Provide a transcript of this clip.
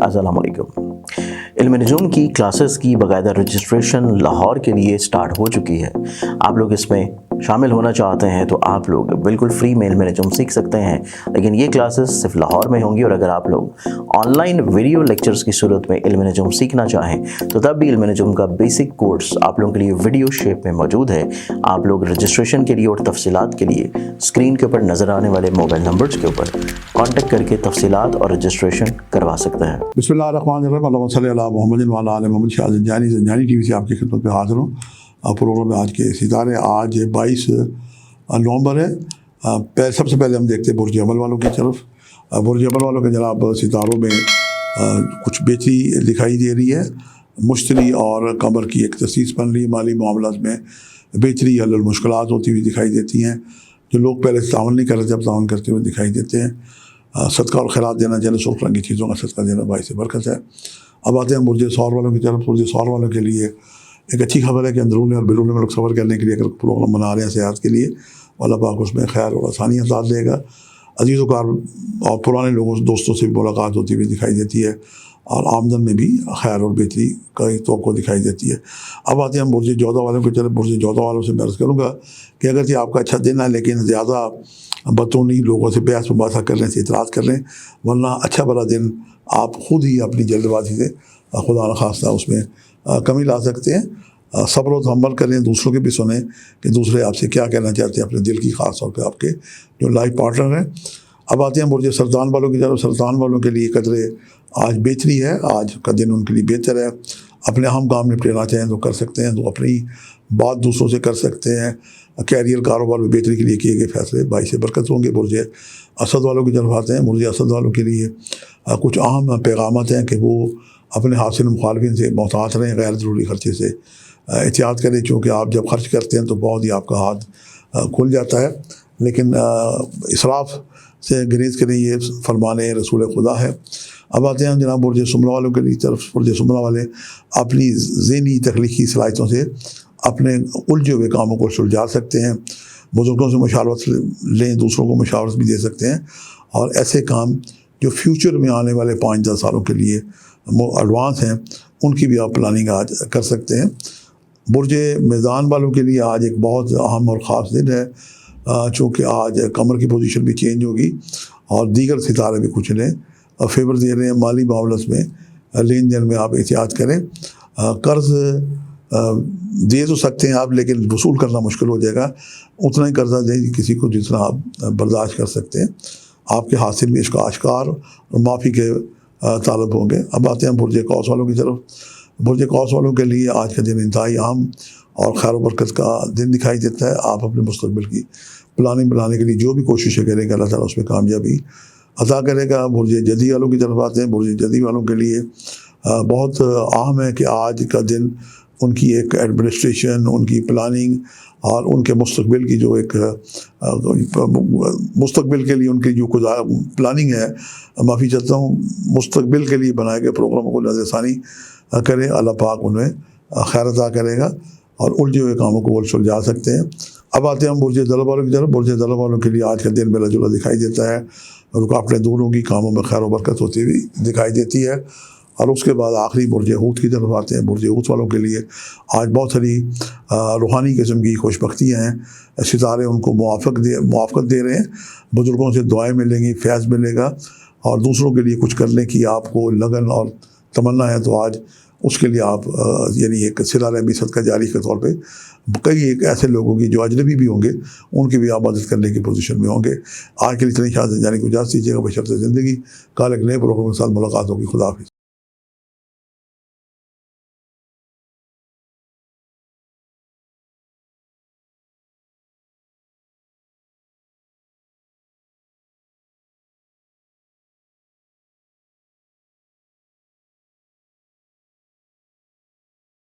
अस्सलाम वालेकुम। इल्म नजूम की क्लासेस की बाकायदा रजिस्ट्रेशन लाहौर के लिए स्टार्ट हो चुकी है। आप लोग इसमें शामिल होना चाहते हैं तो आप लोग बिल्कुल फ्री में इल्म नजूम सीख सकते हैं, लेकिन ये क्लासेस सिर्फ लाहौर में होंगी। और अगर आप लोग ऑनलाइन वीडियो लेक्चर्स की सूरत में इल्म नजूम सीखना चाहें तो तब भी इल्म नजूम का बेसिक कोर्स आप लोगों के लिए वीडियो शेप में मौजूद है। आप लोग रजिस्ट्रेशन के लिए और तफसीलात के लिए स्क्रीन के ऊपर नज़र आने वाले मोबाइल नंबर्स के ऊपर कॉन्टेक्ट करके तफसीलात और रजिस्ट्रेशन करवा सकते हैं। बिस्मिल्लाहिर्रहमानिर्रहीम, अल्लाहुम्मा सल्ली अला मुहम्मदिन व अला आलि मुहम्मद। शाह ज़ंजानी टीवी से आपकी खिदमत में हाज़िर हूँ। प्रोग्राम में आज के सितारे, आज 22 नवंबर है। सबसे पहले हम देखते हैं बुर्ज अमल वालों की तरफ। बुर्ज अमल वालों के जनाब सितारों में कुछ बेहतरी दिखाई दे रही है। मुश्तरी और कमर की एक तसीस बन रही है। माली मामलात में बेहतरी हल मुश्किलात होती हुई दिखाई देती हैं। जो लोग पहले ताउन नहीं कर रहे थे अब ताउन करते हुए दिखाई देते हैं। सदका और खैरात देना चाहिए, सुर्ख रंग की चीज़ों का सदका देना बाइस बरकत है। अब आते हैं बुर्ज सौर वालों की तरफ। बुर्ज सौर वालों के लिए एक अच्छी खबर है कि अंदरूनी और बैरून मुल्क सफ़र करने के लिए अगर प्रोग्राम बना रहे हैं सेहत के लिए, अल्लाह पाक उसमें खैर और आसानी अता देगा। अजीज़ कार और पुराने लोगों दोस्तों से भी मुलाकात होती हुई दिखाई देती है और आमदन में भी खैर और बेहतरी का एक तवक्को दिखाई देती है। अब आते हैं हम बुर्ज जौदा वालों की तरफ। बुर्ज जौदा वालों से मैं अर्ज़ करूँगा कि अगर आपका अच्छा दिन है लेकिन ज़्यादा बतौनी लोगों से बहस मुबासा कर लें, से इतराज़ कर लें, वरना अच्छा भला दिन आप ख़ुद ही अपनी जल्दबाजी से खुदा न खास्ता उसमें कमी ला सकते हैं। सब्र और तहम्मुल करें, दूसरों के भी सुने कि दूसरे आपसे क्या कहना चाहते हैं, अपने दिल की ख़ास तौर पर आपके जो लाइफ पार्टनर हैं। अब आते हैं बुर्ज सरतान वालों की तरफ। सरतान वालों के लिए कदरे आज बेहतरी है, आज का दिन उनके लिए बेहतर है। अपने अहम काम निपटाना चाहें तो कर सकते हैं, तो अपनी बात दूसरों से कर सकते हैं। कैरियर कारोबार में बेहतरी के लिए किए गए फैसले बाइस बरकत होंगे। बुर्ज असद वालों की तरफ आते हैं। बुर्ज असद वालों के लिए कुछ अहम पैगामात हैं कि वो अपने हासिल मुखालफिन से मोहतात रहें, गैर ज़रूरी ख़र्चे से एहतियात करें, चूँकि आप जब खर्च करते हैं तो बहुत ही आपका हाथ खुल जाता है। लेकिन इसराफ़ से गुरेज़ करें, ये फरमान रसूल खुदा है। अब आते हैं जनाब बुर्ज सुमरा वालों के लिए तरफ। बुर्ज सुमरा वाले अपनी ज़हनी तख्लीकी सलाहियतों से अपने उलझे हुए कामों को सुलझा सकते हैं। बुज़ुर्गों से मशावरत लें, दूसरों को मशावरत भी दे सकते हैं। और ऐसे काम जो फ्यूचर में आने वाले 5-10 सालों के लिए एडवांस हैं, उनकी भी आप प्लानिंग आज कर सकते हैं। बुर्ज मीज़ान वालों के लिए आज एक बहुत अहम और ख़ास दिन है, चूँकि आज कमर की पोजीशन भी चेंज होगी और दीगर सितारे भी कुछ ने फेवर दे रहे हैं। माली मामलों में लेन देन में आप एहतियात करें। कर्ज़ दे तो सकते हैं आप, लेकिन वसूल करना मुश्किल हो जाएगा। उतना ही कर्ज़ा दें किसी को जितना आप बर्दाश्त कर सकते हैं। आपके हासिल में इसका आश्कार और माफ़ी के तालब होंगे। अब आते हैं बुर्ज कौस वालों की तरफ। बुर्ज कौस वालों के लिए आज का दिन इंतहाई अहम और खैर बरकत का दिन दिखाई देता है। आप अपने मुस्तक़बिल की प्लानिंग बनाने के लिए जो भी कोशिशें करेंगे, अल्लाह ताला उसमें कामयाबी अता करेगा। बुर्ज जदी वालों की तरफ आते हैं। बुर्ज जदी वालों के लिए बहुत अहम है कि आज का दिन उनकी एक एडमिनिस्ट्रेशन, उनकी प्लानिंग और उनके मुस्तक़बिल की जो एक मुस्तक़बिल के लिए उनकी जो प्लानिंग है, माफ़ी चाहता हूँ, मुस्तक़बिल के लिए बनाए गए प्रोग्रामों को नज़रसानी करें। अल्लाह पाक उन्हें खैर अता करेगा और उलझे हुए कामों को वो सुलझा सकते हैं। अब आते हैं हम बुर्ज दलब वालों की तरफ। बुर्ज दलब वालों के लिए आज का दिन मिला जुला दिखाई देता है। रुकावटें दूर होंगी, कामों में खैर बरकत होती हुई दिखाई देती है। और उसके बाद आखिरी बुर्ज हूत की तरफ आते हैं। बुर्ज हूत वालों के लिए आज बहुत सारी रूहानी किस्म की खुशबख्तियाँ हैं। सितारे उनको मुआफ़क़त दे रहे हैं। बुज़ुर्गों से दुआएं मिलेंगी, फैज़ मिलेगा और दूसरों के लिए कुछ करने की आपको लगन और तमन्ना है तो आज उसके लिए आप यानी एक सिला रहमी सदका जारी के तौर पे कई एक ऐसे लोगों की जो अजनबी भी होंगे उनकी भी आप मदद करने की पोजीशन में होंगे। आज के लिए इतनी शाह ज़ंजानी को इजाज़त दीजिएगा। बशर्ते ज़िंदगी। कल एक नए प्रोग्राम के साथ मुलाकात होगी। खुदा हाफ़िज़।